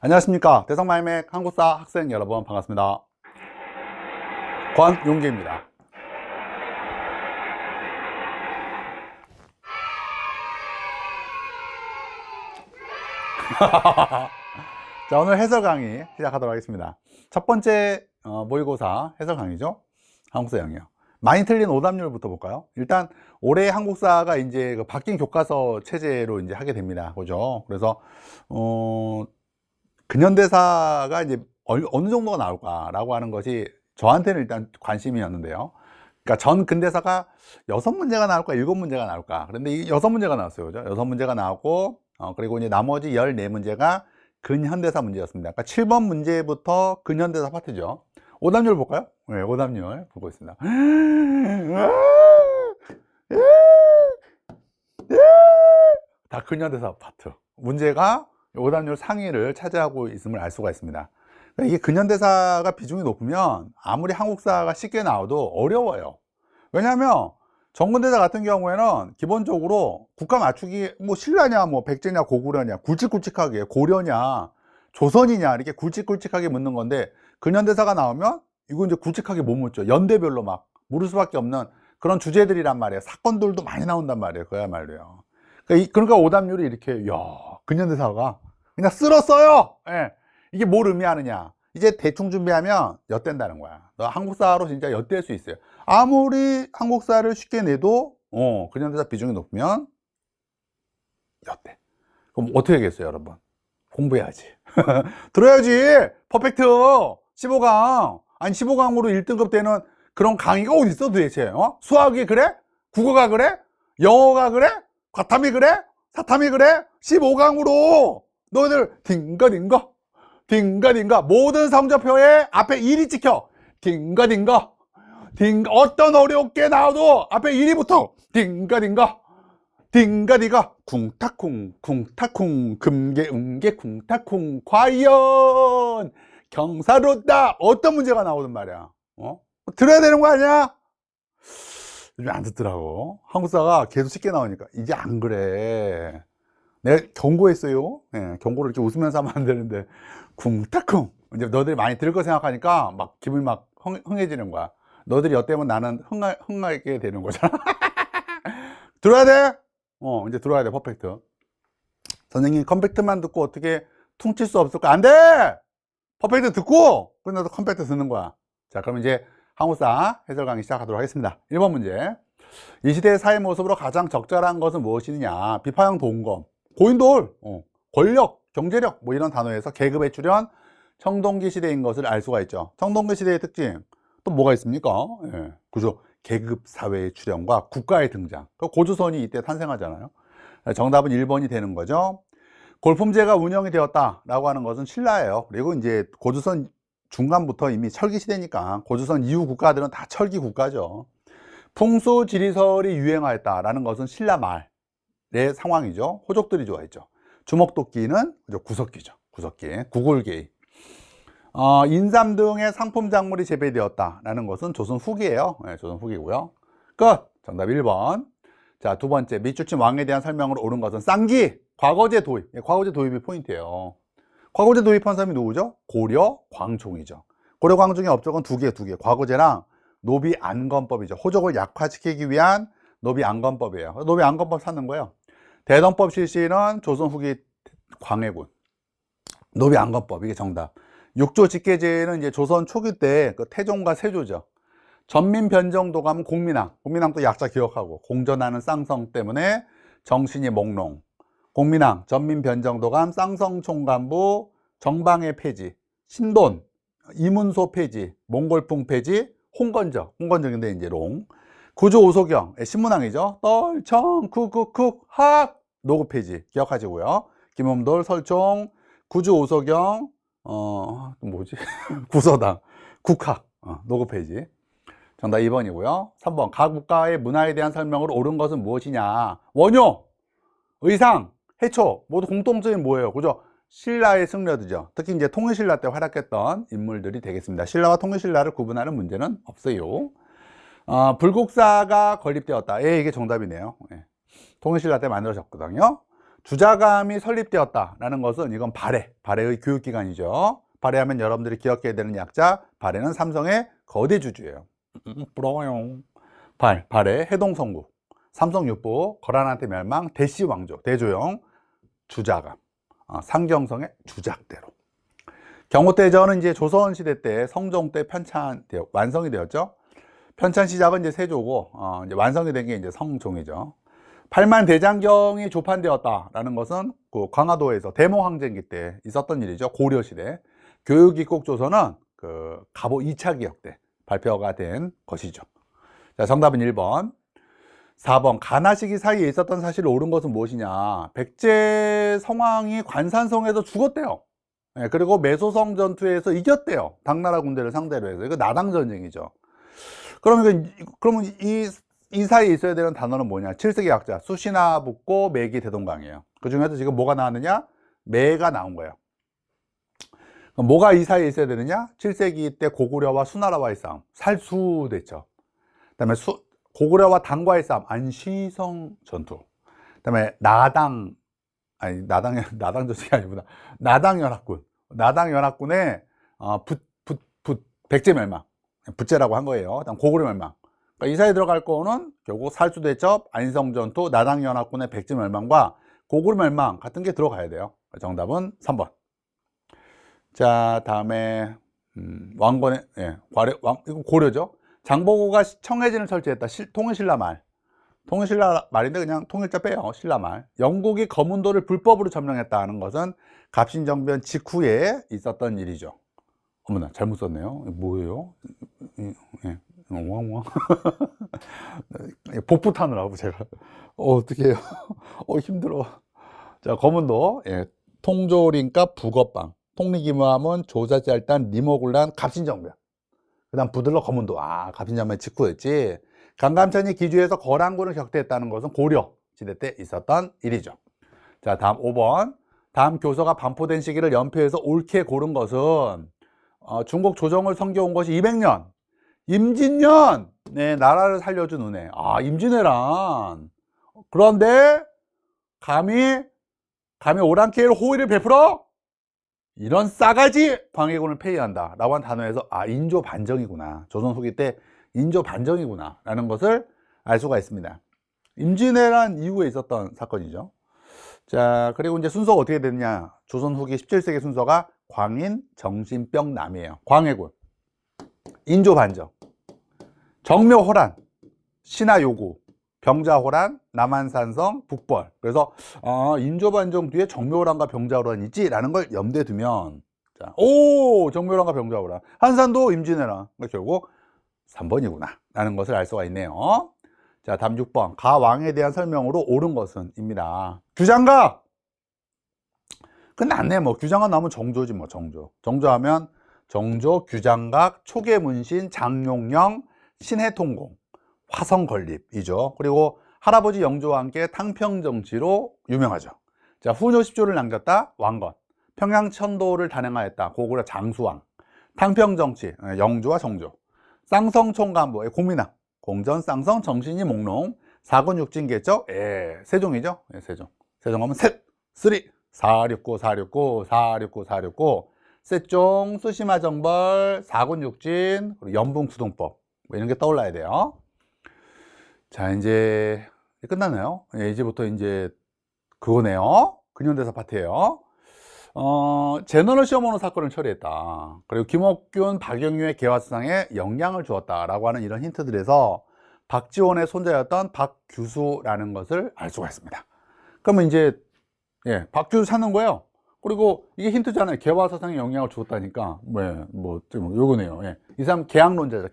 안녕하십니까. 대성마이맥 한국사 학생 여러분 반갑습니다. 권용기입니다. 자, 오늘 해설 강의 시작하도록 하겠습니다. 첫 번째 모의고사 해설 강의죠. 한국사 영역. 많이 틀린 오답률부터 볼까요? 일단 올해 한국사가 이제 그 바뀐 교과서 체제로 이제 하게 됩니다. 그죠? 그래서 근현대사가 이제 어느 정도가 나올까라고 하는 것이 저한테는 일단 관심이었는데요. 그러니까 전 근대사가 6문제가 나올까 7문제가 나올까. 그런데 이 6문제가 나왔어요. 그죠? 6문제가 나오고 그리고 이제 나머지 14문제가 근현대사 문제였습니다. 그러니까 7번 문제부터 근현대사 파트죠. 오답률 볼까요? 네, 오답률 보고 있습니다. 다 근현대사 파트. 문제가 오답률 상위를 차지하고 있음을 알 수가 있습니다. 그러니까 이게 근현대사가 비중이 높으면 아무리 한국사가 쉽게 나와도 어려워요. 왜냐하면 정근대사 같은 경우에는 기본적으로 국가 맞추기 뭐 신라냐 뭐 백제냐 고구려냐 굵직굵직하게 고려냐 조선이냐 이렇게 굵직굵직하게 묻는 건데, 근현대사가 나오면 이거 이제 굵직하게 못 묻죠. 연대별로 막 물을 수밖에 없는 그런 주제들이란 말이에요. 사건들도 많이 나온단 말이에요. 그야말로요. 그러니까 오답률이 이렇게, 야, 근현대사가 그냥 쓸었어요. 예. 이게 뭘 의미하느냐? 이제 대충 준비하면 엿된다는 거야. 너 한국사로 진짜 엿될 수 있어요. 아무리 한국사를 쉽게 내도 근현대사 비중이 높으면 엿돼. 그럼 어떻게 하겠어요, 여러분? 공부해야지. 들어야지. 퍼펙트 15강. 아니 15강으로 1등급 되는 그런 강의가 어디 있어 도대체? 수학이 그래? 국어가 그래? 영어가 그래? 과탐이 그래? 사탐이 그래? 15강으로 너희들 딩가딩가 모든 성적표에 앞에 1이 찍혀. 딩가딩가 어떤 어렵게 나와도 앞에 1이 붙어. 딩가딩가 쿵타쿵 금게 음게 쿵타쿵 과연 경사롭다. 어떤 문제가 나오든 말이야. 들어야 되는 거 아니야? 요즘 안 듣더라고. 한국사가 계속 쉽게 나오니까 이제 안 그래. 내가 경고했어요. 네, 경고를 이렇게 웃으면서 하면 안 되는데 쿵타쿵. 이제 너희들이 많이 들을 거 생각하니까 막 기분이 막 흥해지는 거야. 너희들이 엿대면 나는 흥하게 되는 거잖아. 들어야 돼. 이제 들어야 돼. 퍼펙트. 선생님 컴팩트만 듣고 어떻게 퉁칠 수 없을까? 안 돼. 퍼펙트 듣고 끝나서 컴팩트 듣는 거야. 자, 그럼 이제 한국사 해설 강의 시작하도록 하겠습니다. 1번 문제. 이 시대의 사회 모습으로 가장 적절한 것은 무엇이냐? 비파형 도움검, 고인돌, 권력, 경제력 뭐 이런 단어에서 계급의 출현, 청동기 시대인 것을 알 수가 있죠. 청동기 시대의 특징 또 뭐가 있습니까? 예, 그죠? 계급 사회의 출현과 국가의 등장. 고조선이 이때 탄생하잖아요. 정답은 1번이 되는 거죠. 골품제가 운영이 되었다라고 하는 것은 신라예요. 그리고 이제 고조선 중간부터 이미 철기 시대니까 고조선 이후 국가들은 다 철기 국가죠. 풍수지리설이 유행하였다라는 것은 신라 말의 상황이죠. 호족들이 좋아했죠. 주먹도끼는 구석기죠. 구석기, 구골개이. 인삼 등의 상품 작물이 재배되었다라는 것은 조선 후기예요. 네, 조선 후기고요. 끝. 정답 1번. 자, 두 번째, 밑줄친 왕에 대한 설명으로 옳은 것은 쌍기, 과거제 도입. 과거제 도입이 포인트예요. 과거제 도입한 사람이 누구죠? 고려 광종이죠. 고려 광종의 업적은 두 개. 과거제랑 노비안건법이죠. 호족을 약화시키기 위한 노비안건법이에요. 노비안건법 찾는 거예요. 대동법 실시는 조선 후기 광해군. 노비안건법, 이게 정답. 육조 직계제는 이제 조선 초기 때 그 태종과 세조죠. 전민변정도감 공민왕. 공민왕도 약자 기억하고, 공전하는 쌍성 때문에 정신이 몽롱. 공민왕, 전민변정도감, 쌍성총감부, 정방의 폐지, 신돈, 이문소 폐지, 몽골풍 폐지, 홍건적인데 이제 롱. 구조 오소경, 신문왕이죠. 떨청, 쿡쿡쿡, 학, 노구 폐지 기억하시고요. 김음돌, 설총, 구조 오소경, 뭐지? 구서당, 국학, 노구 폐지. 정답 2번이고요. 3번, 각 국가의 문화에 대한 설명으로 옳은 것은 무엇이냐? 원효, 의상, 해초 모두 공통점이 뭐예요? 그죠? 신라의 승려들이죠. 특히 이제 통일신라 때 활약했던 인물들이 되겠습니다. 신라와 통일신라를 구분하는 문제는 없어요. 불국사가 건립되었다. 이게 정답이네요. 통일신라 때 만들어졌거든요. 주자감이 설립되었다라는 것은 이건 발해의 교육기관이죠. 발해하면 여러분들이 기억해야 되는 약자, 발해는 삼성의 거대 주주예요. 부러워요. 발해, 해동성국, 삼성육부, 거란한테 멸망, 대시왕조, 대조영, 주자감, 상경성의 주작대로. 경호대전은 이제 조선시대 때 성종 때 완성이 되었죠. 편찬 시작은 이제 세조고, 이제 완성이 된 게 이제 성종이죠. 8만 대장경이 조판되었다라는 것은 그 광화도에서 대모항쟁기 때 있었던 일이죠. 고려시대. 교육입국 조서는 그 갑오 2차 기역 때 발표가 된 것이죠. 자, 정답은 1번. 4번. 가나 시기 사이에 있었던 사실을 옳은 것은 무엇이냐. 백제 성왕이 관산성에서 죽었대요. 네, 그리고 매소성 전투에서 이겼대요. 당나라 군대를 상대로 해서. 이거 나당 전쟁이죠. 그러면 이 사이에 있어야 되는 단어는 뭐냐? 7세기 약자 수시나 붙고 매기 대동강이에요. 그 중에서 지금 뭐가 나왔느냐? 매가 나온 거예요. 그럼 뭐가 이 사이에 있어야 되느냐? 7세기 때 고구려와 수나라와의 싸움, 살수됐죠. 그다음에 고구려와 당과의 싸움, 안시성 전투. 그다음에 나당 전쟁이 아니구나. 나당연합군의 백제 멸망, 붙제라고 한 거예요. 그다음 고구려 멸망. 그러니까 이 사이에 들어갈 거는 결국 살수대첩, 안시성전투, 나당연합군의 백제 멸망과 고구려 멸망 같은 게 들어가야 돼요. 정답은 3번. 자, 다음에 왕건의 이거 고려죠. 장보고가 청해진을 설치했다. 통일신라말. 통일신라말인데 그냥 통일자 빼요. 신라말. 영국이 거문도를 불법으로 점령했다는 것은 갑신정변 직후에 있었던 일이죠. 어머나, 잘못 썼네요. 뭐예요? 예. 왕왕. 복부 타느라고 제가. 어떻게 해요? 힘들어. 자, 거문도. 예. 통조림값 북어빵. 통리기무함은 조사짤단 니모굴란 갑신정변. 그 다음 부들러 거문도. 갑신정변 직후였지. 강감천이 기주에서 거란군을 격퇴했다는 것은 고려 시대 때 있었던 일이죠. 자, 다음 5번. 다음 교서가 반포된 시기를 연표해서 옳게 고른 것은 중국 조정을 섬겨온 것이 200년. 임진년. 네, 나라를 살려준 은혜. 임진왜란. 그런데 감히 오랑캐를 호의를 베풀어? 이런 싸가지 광해군을 폐위한다 라고 한 단어에서 인조 반정이구나. 조선 후기 때 인조 반정이구나 라는 것을 알 수가 있습니다. 임진왜란 이후에 있었던 사건이죠. 자, 그리고 이제 순서가 어떻게 됐냐. 조선 후기 17세기 순서가 광인, 정신병, 남이에요. 광해군, 인조 반정, 정묘호란, 신하요구, 병자호란, 남한산성, 북벌. 그래서 인조반정 뒤에 정묘호란과 병자호란이 있지 라는 걸 염두에 두면, 자, 정묘호란과 병자호란, 한산도 임진왜란. 결국 3번이구나 라는 것을 알 수가 있네요. 자, 다음 6번. 가왕에 대한 설명으로 옳은 것은 입니다. 규장각. 끝났네. 규장각 나오면 정조지 정조하면 정조, 규장각, 초계문신, 장용령, 신해통공, 화성건립이죠. 그리고 할아버지 영조와 함께 탕평정치로 유명하죠. 자, 후녀 10조를 남겼다. 왕건. 평양천도를 단행하였다. 고구려 장수왕. 탕평정치, 영조와 정조. 쌍성총간부, 공민왕. 공전, 쌍성, 정신이, 몽롱. 사군육진 개척, 세종이죠. 세종. 세종하면 쓰리. 469, 469, 469, 469. 세종, 수시마 정벌, 사군육진, 그리고 연분구동법. 이런 게 떠올라야 돼요. 자, 이제 끝났나요? 이제부터 이제 그거네요. 근현대사 파트예요. 제너럴 시어머너 사건을 처리했다. 그리고 김옥균, 박영유의 개화수상에 영향을 주었다라고 하는 이런 힌트들에서 박지원의 손자였던 박규수라는 것을 알 수가 있습니다. 그러면 이제 박규수 찾는 거예요. 그리고 이게 힌트잖아요. 개화사상에 영향을 주었다니까. 요거네요. 이 사람 개항론자죠.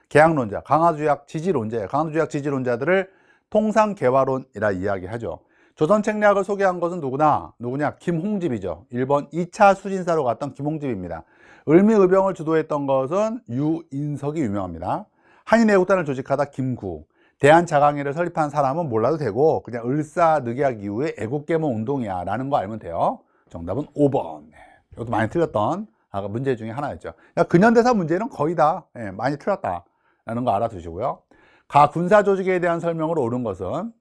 개항론자. 강화주약 지지론자예요. 강화주약 지지론자들을 통상개화론이라 이야기하죠. 조선 책략을 소개한 것은 누구냐? 김홍집이죠. 일본 2차 수진사로 갔던 김홍집입니다. 을미의병을 주도했던 것은 유인석이 유명합니다. 한인애국단을 조직하다 김구. 대한자강회를 설립한 사람은 몰라도 되고 그냥 을사늑약 이후에 애국계몽 운동이야 라는 거 알면 돼요. 정답은 5번. 이것도 많이 틀렸던 문제 중에 하나였죠. 근현대사 문제는 거의 다 많이 틀렸다 라는 거 알아두시고요. 가 군사조직에 대한 설명으로 옳은 것은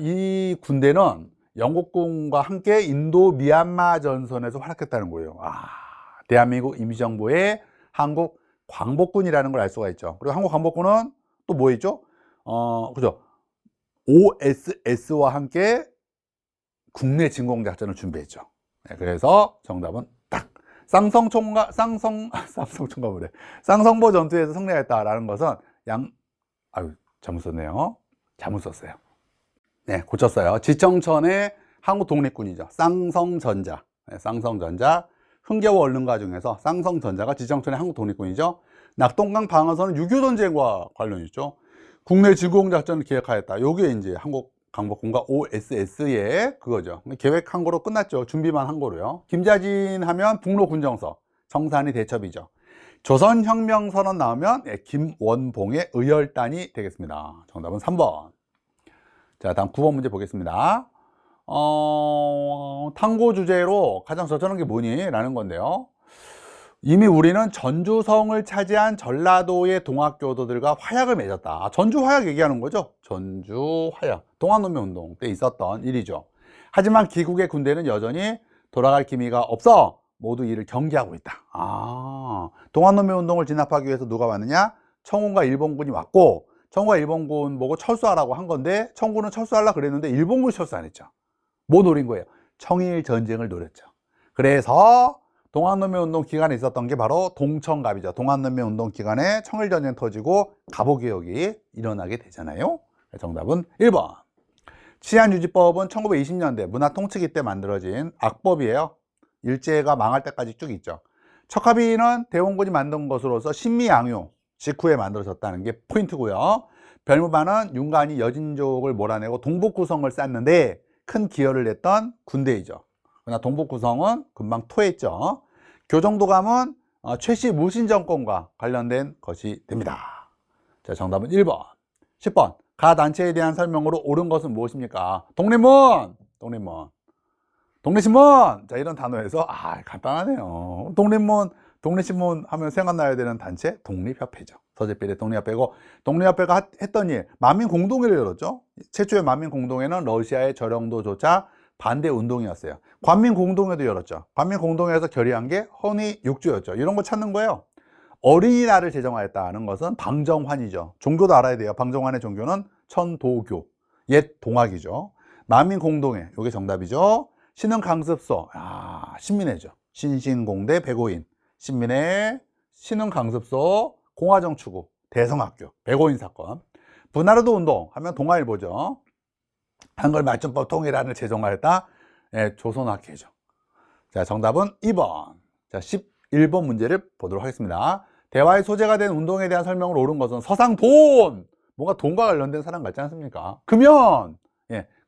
이 군대는 영국군과 함께 인도 미얀마 전선에서 활약했다는 거예요. 대한민국 임시정부의 한국 광복군이라는 걸 알 수가 있죠. 그리고 한국 광복군은 또 뭐 있죠? 그죠? OSS와 함께 국내 진공작전을 준비했죠. 네, 그래서 정답은 딱 쌍성보 전투에서 승리했다라는 것은 잘못 썼네요. 잘못 썼어요. 네, 고쳤어요. 지청천의 한국 독립군이죠. 쌍성전자. 네, 쌍성전자. 흥겨워 얼른가 중에서 쌍성전자가 지청천의 한국 독립군이죠. 낙동강 방어선은 6.25 전쟁과 관련이 있죠. 국내 진공작전을 기획하였다. 요게 이제 한국 광복군과 OSS의 그거죠. 계획한 거로 끝났죠. 준비만 한 거로요. 김자진 하면 북로군정서, 정산이 대첩이죠. 조선혁명선언 나오면 김원봉의 의열단이 되겠습니다. 정답은 3번. 자, 다음 9번 문제 보겠습니다. 탕고 주제로 가장 적절한 게 뭐니? 라는 건데요. 이미 우리는 전주성을 차지한 전라도의 동학교도들과 화약을 맺었다. 전주 화약 얘기하는 거죠. 전주 화약. 동학농민운동 때 있었던 일이죠. 하지만 기국의 군대는 여전히 돌아갈 기미가 없어 모두 이를 경계하고 있다. 동학농민운동을 진압하기 위해서 누가 왔느냐? 청군과 일본군이 왔고, 청군과 일본군 보고 철수하라고 한 건데, 청군은 철수하려고 그랬는데 일본군이 철수 안 했죠. 뭐 노린 거예요? 청일 전쟁을 노렸죠. 그래서 동학농민운동 기간에 있었던 게 바로 동청갑이죠. 동학농민운동 기간에 청일전쟁 터지고 갑오개혁이 일어나게 되잖아요. 정답은 1번. 치안유지법은 1920년대 문화통치기 때 만들어진 악법이에요. 일제가 망할 때까지 쭉 있죠. 척합의는 대원군이 만든 것으로서 신미양요 직후에 만들어졌다는 게 포인트고요. 별무반은 윤관이 여진족을 몰아내고 동북구성을 쌓는데 큰 기여를 했던 군대이죠. 그러나 동북구성은 금방 토했죠. 교정도감은 최씨 무신정권과 관련된 것이 됩니다. 자, 정답은 1번. 10번. 가 단체에 대한 설명으로 옳은 것은 무엇입니까? 독립문! 독립신문! 자, 이런 단어에서 간단하네요. 독립신문 하면 생각나야 되는 단체 독립협회죠. 서재필의 독립협회고, 독립협회가 했던 일, 만민공동회를 열었죠. 최초의 만민공동회는 러시아의 저령도조차 반대 운동이었어요. 관민공동회도 열었죠. 관민공동회에서 결의한 게 헌의 6조였죠. 이런 거 찾는 거예요. 어린이날을 제정하였다는 것은 방정환이죠. 종교도 알아야 돼요. 방정환의 종교는 천도교, 옛 동학이죠. 만민공동회, 이게 정답이죠. 신흥강습소, 신민회죠. 신신공대 백오인, 신민회, 신흥강습소, 공화정추구, 대성학교, 백오인 사건. 분하르도 운동 하면 동아일보죠. 한글 맞춤법 통일안을 제정하였다. 조선학회죠. 자, 정답은 2번. 자, 11번 문제를 보도록 하겠습니다. 대화의 소재가 된 운동에 대한 설명을 옳은 것은 서상돈! 뭔가 돈과 관련된 사람 같지 않습니까? 금연!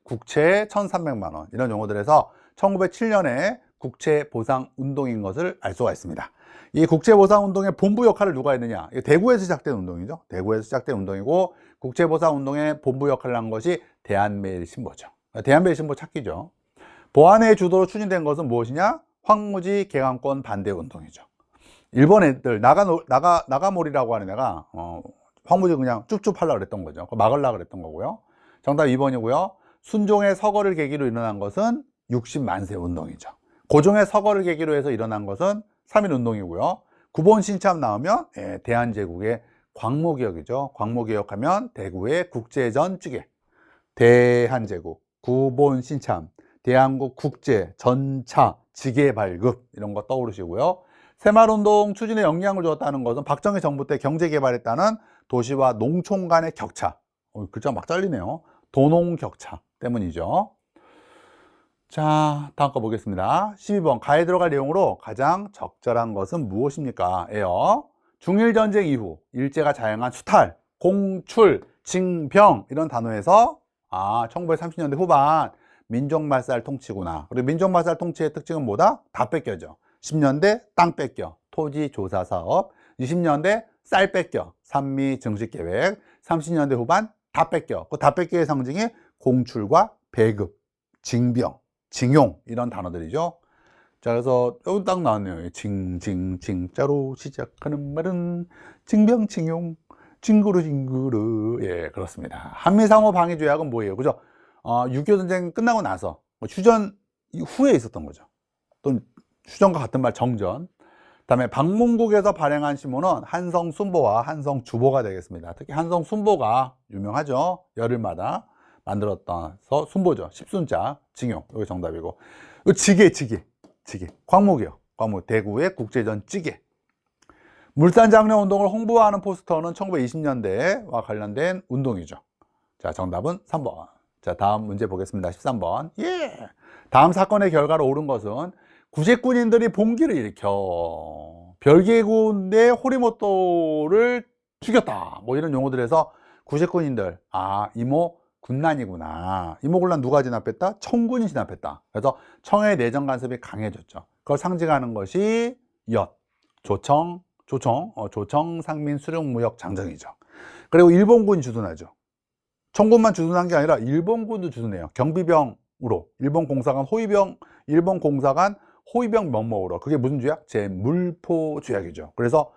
국채 1,300만 원. 이런 용어들에서 1907년에 국채보상운동인 것을 알 수가 있습니다. 이 국채보상운동의 본부 역할을 누가 했느냐? 대구에서 시작된 운동이죠. 대구에서 시작된 운동이고, 국채보상운동의 본부 역할을 한 것이 대한매일신보죠. 대한매일신보 찾기죠. 보안회의 주도로 추진된 것은 무엇이냐? 황무지 개강권 반대 운동이죠. 일본 애들 나가모리라고 하는 애가 황무지 그냥 쭉쭉 하려고 그랬던 거죠. 막으려고 그랬던 거고요. 정답 2번이고요. 순종의 서거를 계기로 일어난 것은 60만세 운동이죠. 고종의 서거를 계기로 해서 일어난 것은 3.1 운동이고요. 구본 신참 나오면 대한제국의 광무개혁이죠. 광무개혁하면 대구의 국제전 찌개, 대한제국, 구본 신참, 대한국 국제, 전차, 지계 발급 이런 거 떠오르시고요. 새마을운동 추진에 영향을 줬다는 것은 박정희 정부 때 경제개발했다는 도시와 농촌 간의 격차, 글자 막 잘리네요. 도농격차 때문이죠. 자, 다음 거 보겠습니다. 12번. 가에 들어갈 내용으로 가장 적절한 것은 무엇입니까? 에요. 중일전쟁 이후 일제가 자행한 수탈, 공출, 징병 이런 단어에서 1930년대 후반 민족말살 통치구나. 그리고 민족말살 통치의 특징은 뭐다? 다 뺏겨죠. 10년대 땅 뺏겨, 토지조사사업. 20년대 쌀 뺏겨, 산미 증식계획. 30년대 후반 다 뺏겨. 그 다 뺏겨의 상징이 공출과 배급, 징병, 징용 이런 단어들이죠. 자, 그래서 여기 딱 나왔네요. 징자로 시작하는 말은 징병, 징용, 징그루. 예, 그렇습니다. 한미상호 방위조약은 뭐예요? 그죠? 6.25 전쟁 끝나고 나서 휴전 후에 있었던 거죠. 또 휴전과 같은 말 정전. 그다음에 방문국에서 발행한 시문은 한성순보와 한성주보가 되겠습니다. 특히 한성순보가 유명하죠. 열흘마다 만들었던 순보죠. 10순자 징용. 이게 정답이고. 지게. 광목이요. 광목. 대구의 국제전 찌개. 물산장려운동을 홍보하는 포스터는 1920년대와 관련된 운동이죠. 자, 정답은 3번. 자, 다음 문제 보겠습니다. 13번. 다음 사건의 결과로 옳은 것은 구제꾼인들이 봉기를 일으켜 별개군의 호리모토를 죽였다. 뭐 이런 용어들에서 구제꾼인들, 이모 군난이구나. 이모 군난 누가 진압했다? 청군이 진압했다. 그래서 청의 내정 간섭이 강해졌죠. 그걸 상징하는 것이 조청 상민 수령무역 장정이죠. 그리고 일본군이 주둔하죠. 청군만 주둔한 게 아니라 일본군도 주둔해요. 경비병으로 일본 공사관 호위병 면목으로. 그게 무슨 주약? 제물포 주약이죠. 그래서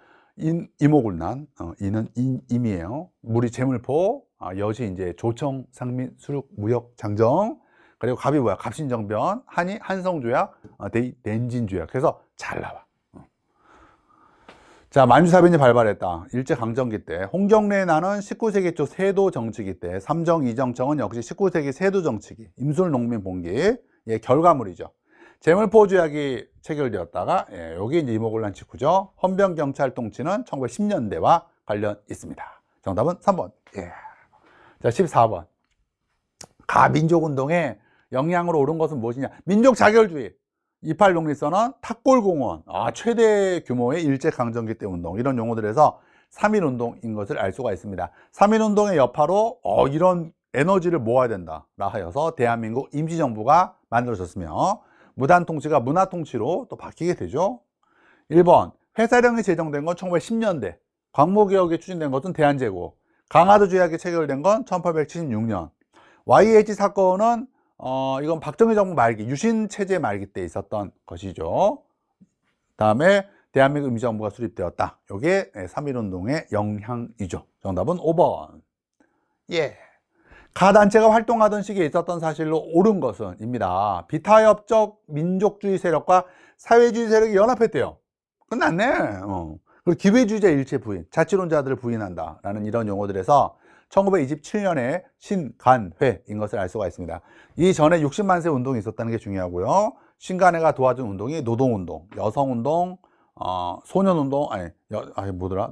이모군난, 이는 임이에요. 물이 제물포, 엿이 이제 조청 상민 수륙 무역 장정. 그리고 갑이 뭐야? 갑신정변, 한이 한성조약, 낸진조약. 그래서 잘 나와. 자, 만주사변이 발발했다. 일제강점기 때. 홍경래의 나는 19세기 초 세도 정치기 때. 삼정 이정청은 역시 19세기 세도 정치기. 임술농민 봉기의 결과물이죠. 제물포 조약이 체결되었다가 여기 이제 이모군란 직후죠. 헌병경찰 통치는 1910년대와 관련 있습니다. 정답은 3번. 자, 14번. 가민족운동의 영향으로 옳은 것은 무엇이냐? 민족자결주의. 28 독립선언, 탑골공원, 최대 규모의 일제강점기 때 운동, 이런 용어들에서 3.1운동인 것을 알 수가 있습니다. 3.1운동의 여파로 이런 에너지를 모아야 된다 라 하여서 대한민국 임시정부가 만들어졌으며 무단통치가 문화통치로 또 바뀌게 되죠. 1번, 회사령이 제정된 건 1910년대, 광무개혁이 추진된 것은 대한제국, 강화도 조약이 체결된 건 1876년, YH 사건은 이건 박정희 정부 말기, 유신체제 말기 때 있었던 것이죠. 다음에 대한민국 임시정부가 수립되었다. 이게 3.1운동의 영향이죠. 정답은 5번. 가 단체가 활동하던 시기에 있었던 사실로 옳은 것은 입니다. 비타협적 민족주의 세력과 사회주의 세력이 연합했대요. 끝났네. 그리고 기회주의자 일체 부인, 자치론자들을 부인한다 라는 이런 용어들에서 1927년에 신간회인 것을 알 수가 있습니다. 이전에 60만 세 운동이 있었다는 게 중요하고요. 신간회가 도와준 운동이 노동운동, 여성운동, 소년운동,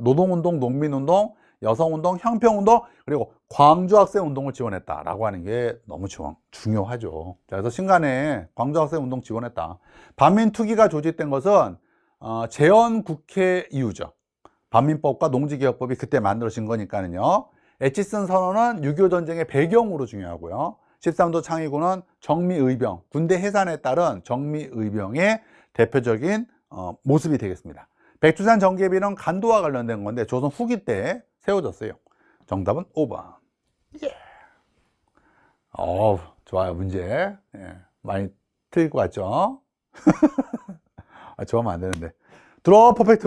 노동운동, 농민운동, 여성운동, 형평운동, 그리고 광주학생운동을 지원했다라고 하는 게 너무 중요하죠. 그래서 신간회에 광주학생운동 지원했다. 반민투기가 조직된 것은 재헌국회 이후죠. 반민법과 농지개혁법이 그때 만들어진 거니까는요. 에치슨 선언은 6.25 전쟁의 배경으로 중요하고요. 13도 창의군은 정미의병, 군대 해산에 따른 정미의병의 대표적인 모습이 되겠습니다. 백두산 정계비는 간도와 관련된 건데 조선 후기 때 세워졌어요. 정답은 5번. 좋아요. 문제 많이 틀릴 것 같죠? 좋아하면 안 되는데. 들어 퍼펙트.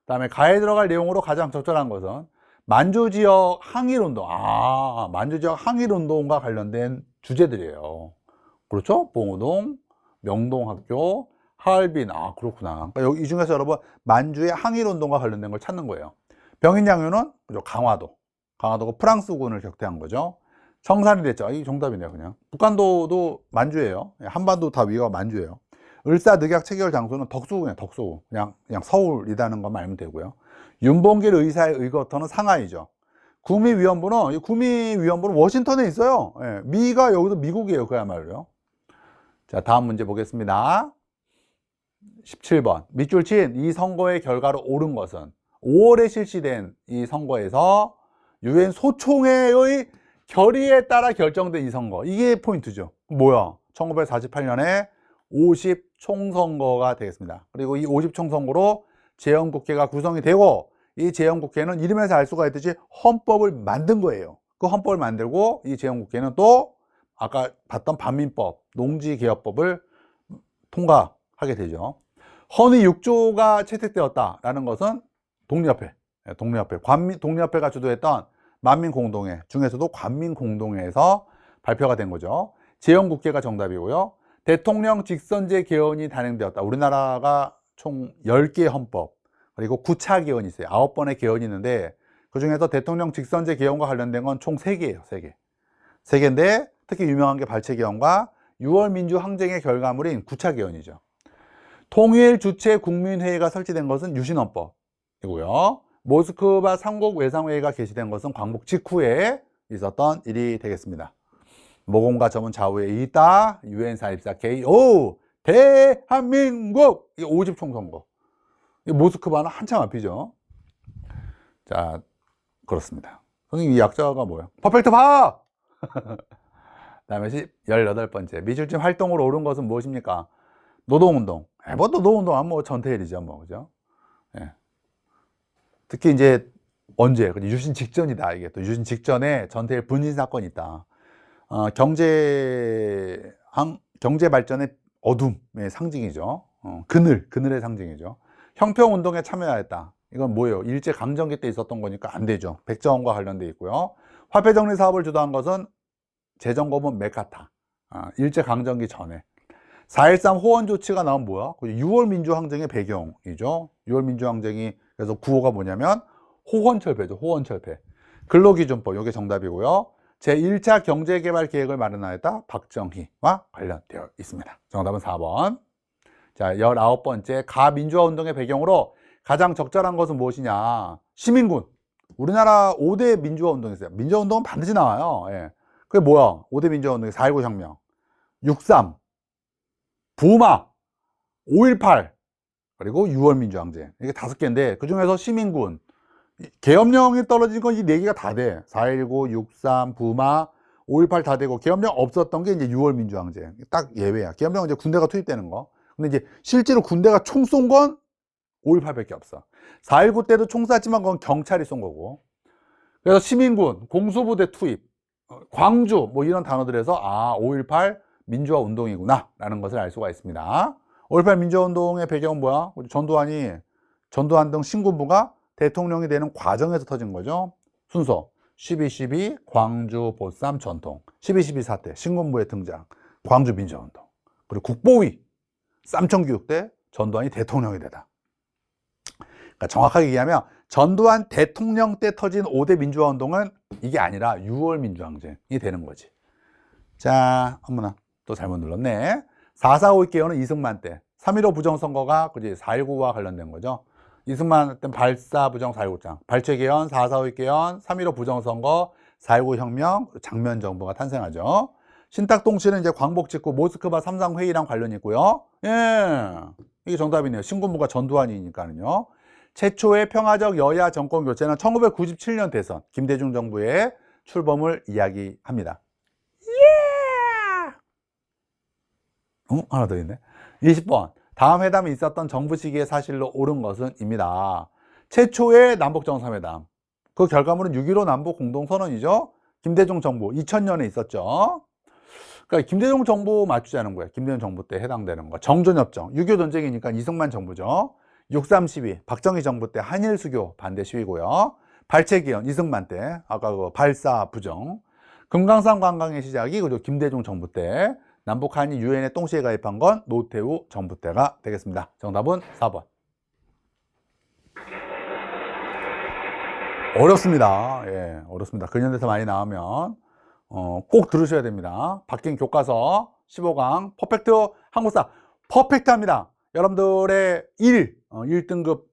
다음에 가에 들어갈 내용으로 가장 적절한 것은 만주지역 항일운동. 만주지역 항일운동과 관련된 주제들이에요. 그렇죠? 봉우동, 명동학교, 하얼빈. 그렇구나. 그러니까 여기 이 중에서 여러분 만주의 항일운동과 관련된 걸 찾는 거예요. 병인양요는 강화도가 프랑스군을 격퇴한 거죠. 청산이 됐죠. 이 정답이네요. 그냥 북한도도 만주예요. 한반도 다 위가 만주예요. 을사늑약 체결 장소는 덕수궁이에요. 덕수궁. 그냥 서울이라는 것만 알면 되고요. 윤봉길 의사의 의거터는 상하이죠. 구미위원부는 워싱턴에 있어요. 미가 여기도 미국이에요. 그야말로요. 자, 다음 문제 보겠습니다. 17번. 밑줄 친 이 선거의 결과로 옳은 것은 5월에 실시된 이 선거에서 유엔 소총회의 결의에 따라 결정된 이 선거. 이게 포인트죠. 뭐야? 1948년에 50 총선거가 되겠습니다. 그리고 이 50 총선거로 재헌국회가 구성이 되고 이 재헌국회는 이름에서 알 수가 있듯이 헌법을 만든 거예요. 그 헌법을 만들고 이 재헌국회는 또 아까 봤던 반민법, 농지개혁법을 통과하게 되죠. 헌의 6조가 채택되었다라는 것은 독립협회, 독립협회가 주도했던 만민공동회 중에서도 관민공동회에서 발표가 된 거죠. 제형국회가 정답이고요. 대통령 직선제 개헌이 단행되었다. 우리나라가 총 10개의 헌법, 그리고 9차 개헌이 있어요. 9번의 개헌이 있는데 그 중에서 대통령 직선제 개헌과 관련된 건 총 3개예요. 3개. 3개인데 특히 유명한 게 발췌 개헌과 6월 민주항쟁의 결과물인 9차 개헌이죠. 통일 주체 국민회의가 설치된 것은 유신헌법이고요. 모스크바 3국 외상회의가 개시된 것은 광복 직후에 있었던 일이 되겠습니다. 모공과 점은 좌우에 있다. UN 414 KO 대한민국. 이게 5집 총선거. 모스크바는 한참 앞이죠. 자, 그렇습니다. 선생님, 이 약자가 뭐예요? 퍼펙트 파! 다음에 18번째. 미술팀 활동으로 오른 것은 무엇입니까? 노동운동. 뭐 노동운동 하면 뭐 전태일이죠, 뭐. 그죠? 예. 특히 이제 언제? 유신 직전이다. 이게 또 유신 직전에 전태일 분신 사건이 있다. 경제 발전의 어둠의 상징이죠. 그늘의 상징이죠. 형평운동에 참여하였다. 이건 뭐예요? 일제강점기 때 있었던 거니까 안 되죠. 백자원과 관련돼 있고요. 화폐정리 사업을 주도한 것은 재정고문 메카타. 일제강점기 전에. 4.13 호원 조치가 나온 뭐야? 6월 민주항쟁의 배경이죠. 6월 민주항쟁이, 그래서 구호가 뭐냐면 호헌철폐죠. 호헌철폐. 근로기준법, 이게 정답이고요. 제1차 경제개발계획을 마련하였다. 박정희와 관련되어 있습니다. 정답은 4번. 자, 19번째. 가민주화운동의 배경으로 가장 적절한 것은 무엇이냐? 시민군. 우리나라 5대 민주화운동이 있어요. 민주화운동은 반드시 나와요. 예. 그게 뭐야? 5대 민주화운동이 4.19 혁명, 6.3, 부마, 5.18, 그리고 6월 민주항쟁. 이게 5개인데 그 중에서 시민군, 계엄령이 떨어진 건 이 4개가 다 돼. 4.19, 6.3, 부마, 5.18 다 되고, 계엄령 없었던 게 이제 6월 민주항쟁. 딱 예외야. 계엄령은 이제 군대가 투입되는 거. 근데 이제 실제로 군대가 총 쏜 건 5.18밖에 없어. 4.19 때도 총 쐈지만 그건 경찰이 쏜 거고. 그래서 시민군, 공수부대 투입, 광주, 뭐 이런 단어들에서 5.18 민주화 운동이구나 라는 것을 알 수가 있습니다. 5.18 민주화 운동의 배경은 뭐야? 전두환 등 신군부가 대통령이 되는 과정에서 터진 거죠. 순서 12.12 광주 보쌈 전통, 12.12 사태 신군부의 등장, 광주 민주화 운동, 그리고 국보위 쌈청교육 때 전두환이 대통령이 되다. 그러니까 정확하게 얘기하면 전두환 대통령 때 터진 5대 민주화 운동은 이게 아니라 6월 민주항쟁이 되는 거지. 자, 어머나 또 잘못 눌렀네. 4.4 5.1개헌은 이승만 때, 3.15 부정선거가 4.19와 관련된 거죠. 이승만 때 발사 부정 4.19장, 발췌개헌, 4.4 5.1개헌, 3.15 부정선거, 4.19 혁명, 장면 정부가 탄생하죠. 신탁동치는 이제 광복 직후 모스크바 3상 회의랑 관련이 있고요. 예, 이게 정답이네요. 신군부가 전두환이니까는요. 최초의 평화적 여야 정권 교체는 1997년 대선 김대중 정부의 출범을 이야기합니다. 하나 더 있네. 20번. 다음 회담이 있었던 정부 시기의 사실로 옳은 것은 입니다. 최초의 남북 정상회담. 그 결과물은 6.15 남북 공동선언이죠. 김대중 정부 2000년에 있었죠. 그러니까 김대중 정부 맞추자는 거예요. 김대중 정부 때 해당되는 거. 정전협정. 6.25 전쟁이니까 이승만 정부죠. 6.3 시위. 박정희 정부 때 한일 수교 반대 시위고요. 발췌개헌 이승만 때. 아까 그 발사 부정. 금강산 관광의 시작이 그죠. 김대중 정부 때. 남북 한일 유엔에 동시에 가입한 건 노태우 정부 때가 되겠습니다. 정답은 4번. 어렵습니다. 예, 어렵습니다. 근현대사 많이 나오면 꼭 들으셔야 됩니다. 바뀐 교과서 15강 퍼펙트 한국사 퍼펙트합니다. 여러분들의 1등급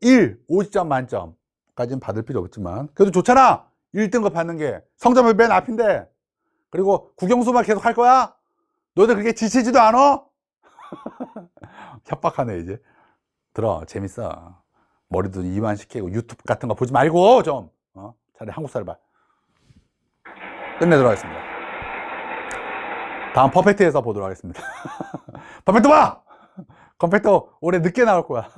50점 만점까지는 받을 필요 없지만 그래도 좋잖아. 1등급 받는 게 성적이 맨 앞인데. 그리고 국영수만 계속 할 거야? 너희들 그렇게 지치지도 않아? 협박하네 이제. 들어, 재밌어. 머리도 이완시키고 유튜브 같은 거 보지 말고 좀 차라리 한국사를 봐. 끝내도록 하겠습니다. 다음 퍼펙트에서 보도록 하겠습니다. 퍼펙트 봐! 컴팩터 올해 늦게 나올 거야.